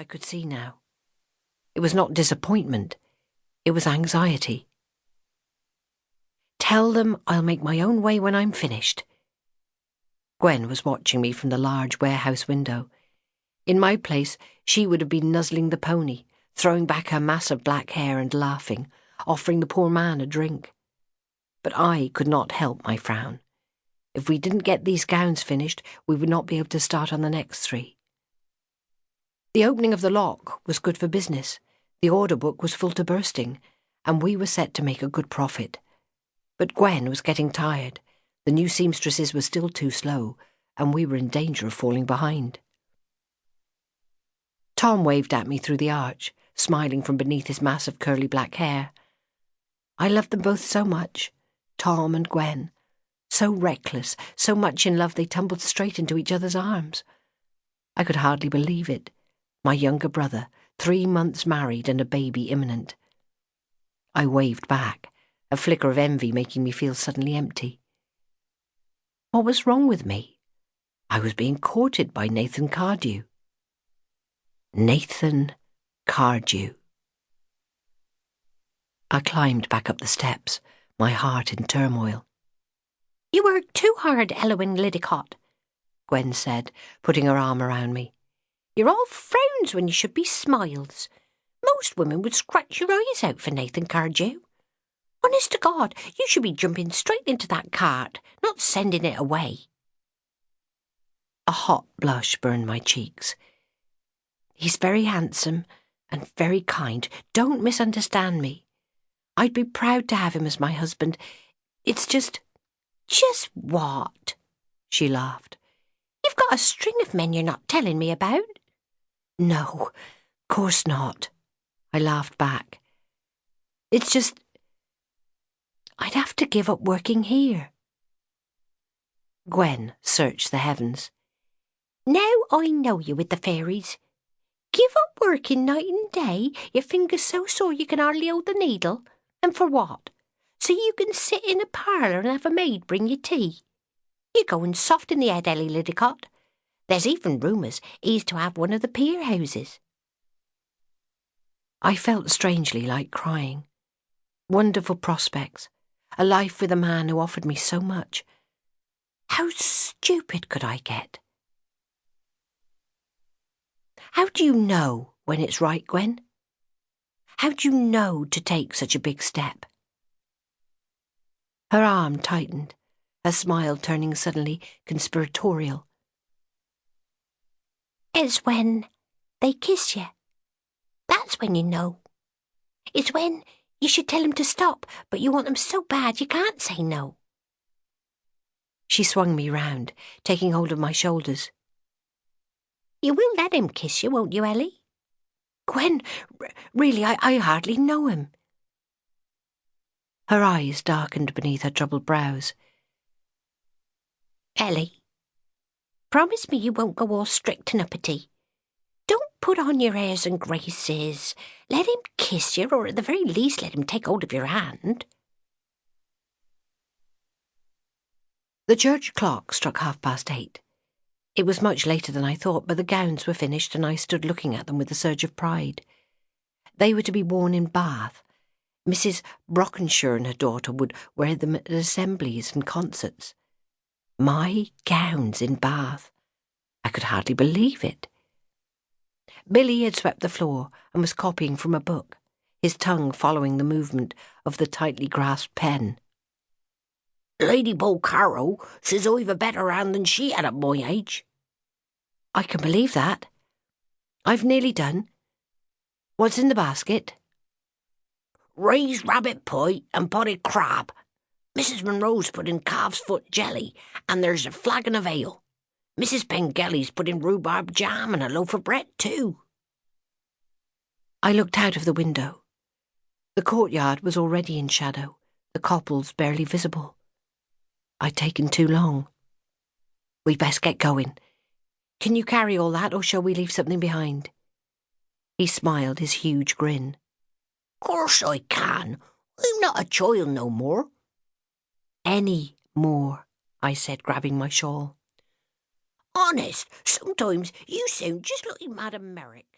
I could see now. It was not disappointment. It was anxiety. Tell them I'll make my own way when I'm finished. Gwen was watching me from the large warehouse window. In my place, she would have been nuzzling the pony, throwing back her massive black hair and laughing, offering the poor man a drink. But I could not help my frown. If we didn't get these gowns finished, we would not be able to start on the next 3. The opening of the lock was good for business. The order book was full to bursting, and we were set to make a good profit. But Gwen was getting tired. The new seamstresses were still too slow, and we were in danger of falling behind. Tom waved at me through the arch, smiling from beneath his massive curly black hair. I loved them both so much, Tom and Gwen. So reckless, so much in love they tumbled straight into each other's arms. I could hardly believe it. My younger brother, 3 months married and a baby imminent. I waved back, a flicker of envy making me feel suddenly empty. What was wrong with me? I was being courted by Nathan Cardew. Nathan Cardew. I climbed back up the steps, my heart in turmoil. "You work too hard, Elowyn Liddicot," Gwen said, putting her arm around me. "You're all frowns when you should be smiles. Most women would scratch your eyes out for Nathan Cardew. Honest to God, you should be jumping straight into that cart, not sending it away." A hot blush burned my cheeks. He's very handsome and very kind. Don't misunderstand me. I'd be proud to have him as my husband. It's just... "Just what?" she laughed. "You've got a string of men you're not telling me about." No, of course not. I laughed back. It's just... I'd have to give up working here. Gwen searched the heavens. "Now I know you with the fairies. Give up working night and day, your fingers so sore you can hardly hold the needle. And for what? So you can sit in a parlour and have a maid bring you tea. You're going soft in the head, Ellie Liddicot. There's even rumours he's to have one of the pier houses." I felt strangely like crying. Wonderful prospects. A life with a man who offered me so much. How stupid could I get? How do you know when it's right, Gwen? How do you know to take such a big step? Her arm tightened, her smile turning suddenly conspiratorial. "It's when they kiss you. That's when you know. It's when you should tell them to stop, but you want them so bad you can't say no." She swung me round, taking hold of my shoulders. "You will let him kiss you, won't you, Ellie?" "Gwen, really, I hardly know him." Her eyes darkened beneath her troubled brows. "Ellie, promise me you won't go all strict and uppity. Don't put on your airs and graces. Let him kiss you, or at the very least let him take hold of your hand." The church clock struck 8:30. It was much later than I thought, but the gowns were finished and I stood looking at them with a surge of pride. They were to be worn in Bath. Mrs. Brockenshire and her daughter would wear them at assemblies and concerts. My gowns in Bath. I could hardly believe it. Billy had swept the floor and was copying from a book, his tongue following the movement of the tightly grasped pen. "Lady Carroll says I've a better hand than she had at my age." I can believe that. I've nearly done. What's in the basket? "Raised rabbit pie and potted crab. Mrs. Monroe's put in calf's foot jelly, and there's a flagon of ale. Mrs. Pengelly's put in rhubarb jam and a loaf of bread too." I looked out of the window. The courtyard was already in shadow, the couples barely visible. I'd taken too long. We'd best get going. Can you carry all that, or shall we leave something behind? He smiled his huge grin. "Course I can. I'm not a child no more." "Any more," I said, grabbing my shawl. "Honest, sometimes you sound just like Madam Merrick."